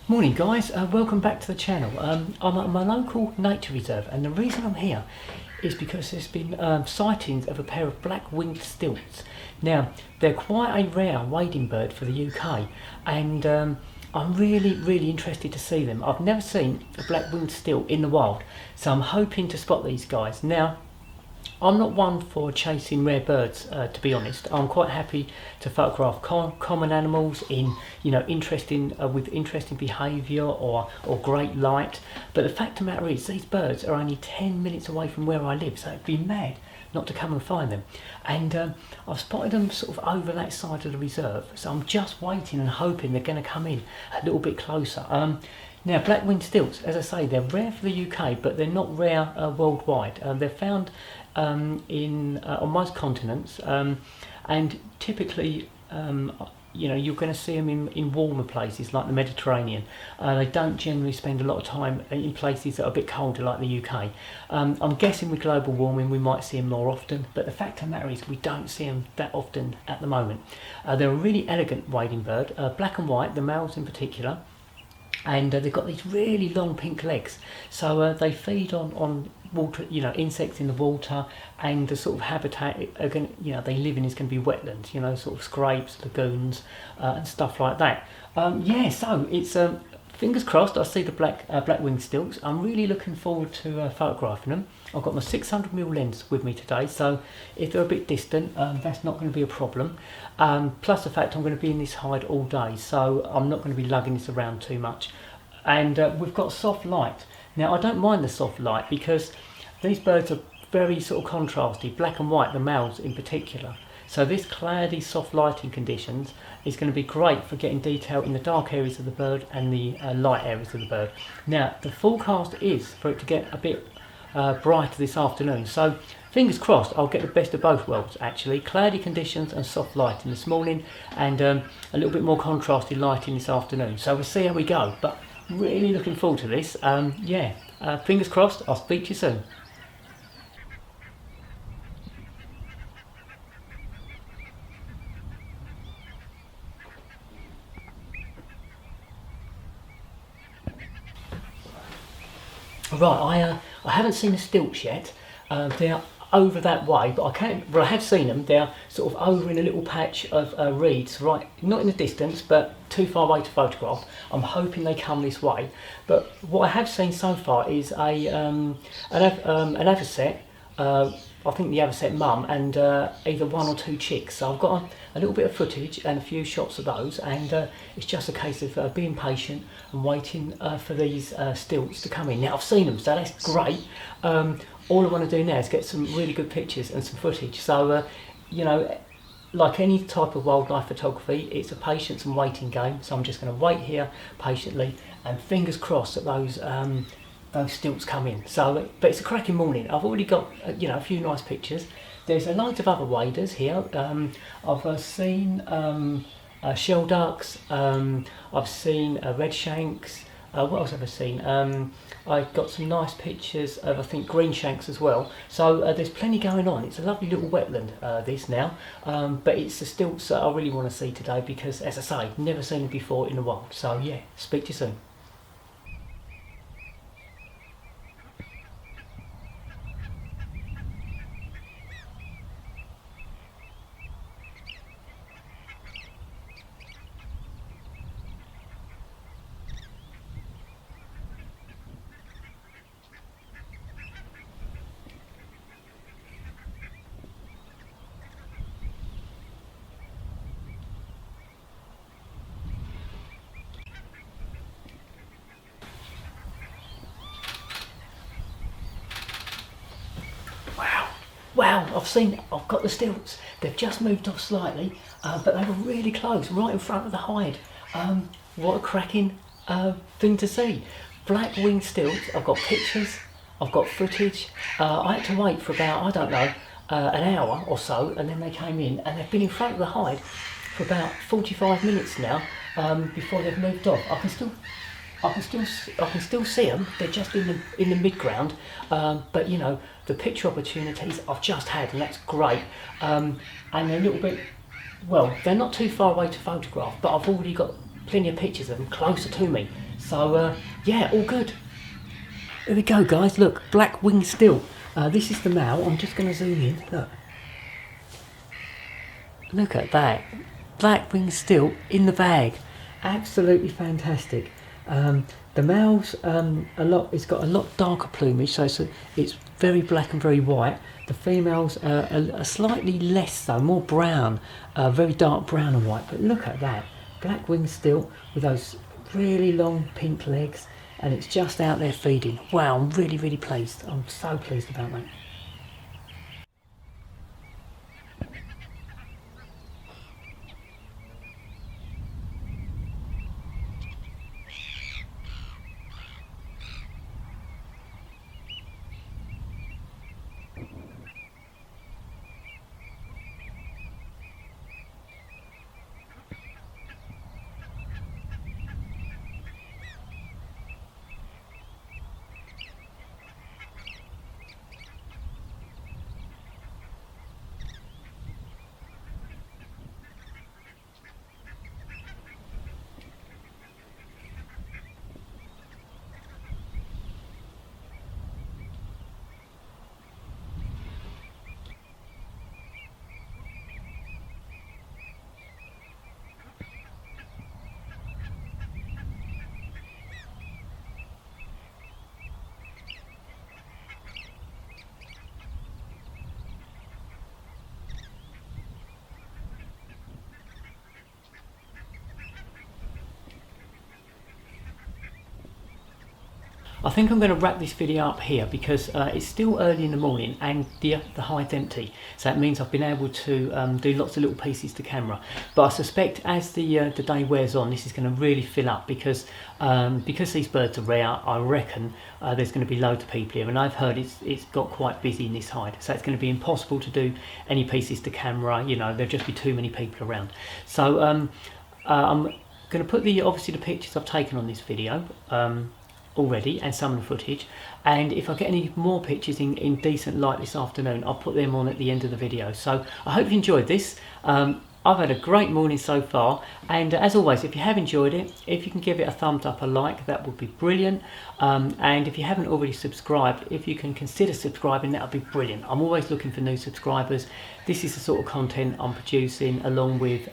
Morning guys, welcome back to the channel. I'm at my local nature reserve, and the reason I'm here is because there's been sightings of a pair of black-winged stilts. Now, they're quite a rare wading bird for the UK, and I'm really interested to see them. I've never seen a black-winged stilt in the wild, so I'm hoping to spot these guys. Now, I'm not one for chasing rare birds, to be honest. I'm quite happy to photograph common animals in, interesting with interesting behaviour or great light. But the fact of the matter is, these birds are only 10 minutes away from where I live, so it'd be mad not to come and find them. And I've spotted them sort of over that side of the reserve, so I'm just waiting and hoping they're going to come in a little bit closer. Now, black-winged stilts, as I say, they're rare for the UK, but they're not rare worldwide. They're found on most continents, and typically, you're going to see them in warmer places like the Mediterranean. They don't generally spend a lot of time in places that are a bit colder like the UK. I'm guessing with global warming we might see them more often, but the fact of the matter is we don't see them that often at the moment. They're a really elegant wading bird, black and white, the males in particular. And they've got these really long pink legs, so they feed on water, insects in the water, and the sort of habitat they live in is going to be wetlands, sort of scrapes, lagoons, and stuff like that. So it's fingers crossed I see the black-winged stilts. I'm really looking forward to photographing them. I've got my 600mm lens with me today, so if they're a bit distant, that's not going to be a problem. Plus the fact I'm going to be in this hide all day, so I'm not going to be lugging this around too much. And we've got soft light. Now, I don't mind the soft light because these birds are very sort of contrasty, black and white, the males in particular. So this cloudy, soft lighting conditions is going to be great for getting detail in the dark areas of the bird and the light areas of the bird. Now, the forecast is for it to get a bit brighter this afternoon, so fingers crossed I'll get the best of both worlds actually. Cloudy conditions and soft lighting this morning, and a little bit more contrasted lighting this afternoon. So we'll see how we go, but really looking forward to this. Fingers crossed. I'll speak to you soon. Right, I haven't seen the stilts yet. They're over that way, but I have seen them. They're sort of over in a little patch of reeds, right, not in the distance, but too far away to photograph. I'm hoping they come this way. But what I have seen so far is an avocet. I think the avocet mum and either one or two chicks. So I've got a little bit of footage and a few shots of those, and it's just a case of being patient and waiting for these stilts to come in. Now, I've seen them, so that's great. All I want to do now is get some really good pictures and some footage. So, like any type of wildlife photography, it's a patience and waiting game. So I'm just going to wait here patiently, and fingers crossed that those stilts come in. So, but it's a cracking morning. I've already got a few nice pictures. There's loads of other waders here. I've seen shell ducks. I've seen redshanks. What else have I seen? I got some nice pictures of, I think, greenshanks as well. So there's plenty going on. It's a lovely little wetland, this now. But it's the stilts that I really want to see today because, as I say, never seen them before in the wild. So yeah, speak to you soon. Wow, I've got the stilts. They've just moved off slightly, but they were really close, right in front of the hide. What a cracking thing to see. Black-winged stilts. I've got pictures, I've got footage. I had to wait for about, I don't know, an hour or so, and then they came in, and they've been in front of the hide for about 45 minutes now, before they've moved off. I can still see them. They're just in the mid-ground, but the picture opportunities I've just had, and that's great. And they're a little bit, well, they're not too far away to photograph, but I've already got plenty of pictures of them closer to me. So yeah, all good. Here we go, guys. Look, black winged stilt. This is the male. I'm just going to zoom in. Look at that. Black winged stilt in the bag. Absolutely fantastic. The male's it's got a lot darker plumage, so it's very black and very white. The females are slightly less so, more brown, very dark brown and white. But look at that. Black winged stilt with those really long pink legs, and it's just out there feeding. Wow, I'm really, really pleased. I'm so pleased about that. I think I'm going to wrap this video up here because it's still early in the morning and the hide's empty, so that means I've been able to do lots of little pieces to camera. But I suspect as the day wears on, this is going to really fill up because these birds are rare. I reckon there's going to be loads of people here, and I've heard it's got quite busy in this hide, so it's going to be impossible to do any pieces to camera. You know, there'll just be too many people around. So I'm going to put obviously the pictures I've taken on this video already and some of the footage, and if I get any more pictures in decent light this afternoon, I'll put them on at the end of the video. So I hope you enjoyed this. I've had a great morning so far, and as always, if you have enjoyed it, if you can give it a thumbs up, a like, that would be brilliant. And if you haven't already subscribed, if you can consider subscribing, that would be brilliant. I'm always looking for new subscribers. This is the sort of content I'm producing, along with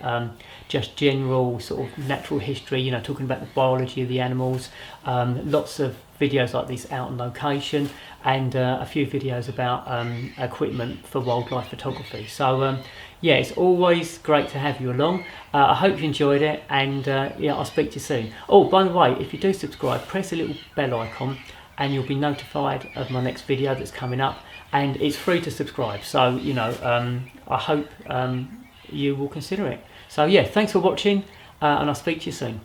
just general sort of natural history, you know, talking about the biology of the animals, lots of videos like this out on location, and a few videos about equipment for wildlife photography. So yeah, it's always great to have you along. I hope you enjoyed it, and yeah, I'll speak to you soon. Oh, by the way, if you do subscribe, press the little bell icon and you'll be notified of my next video that's coming up, and it's free to subscribe, so you know, I hope you will consider it. So yeah, thanks for watching, and I'll speak to you soon.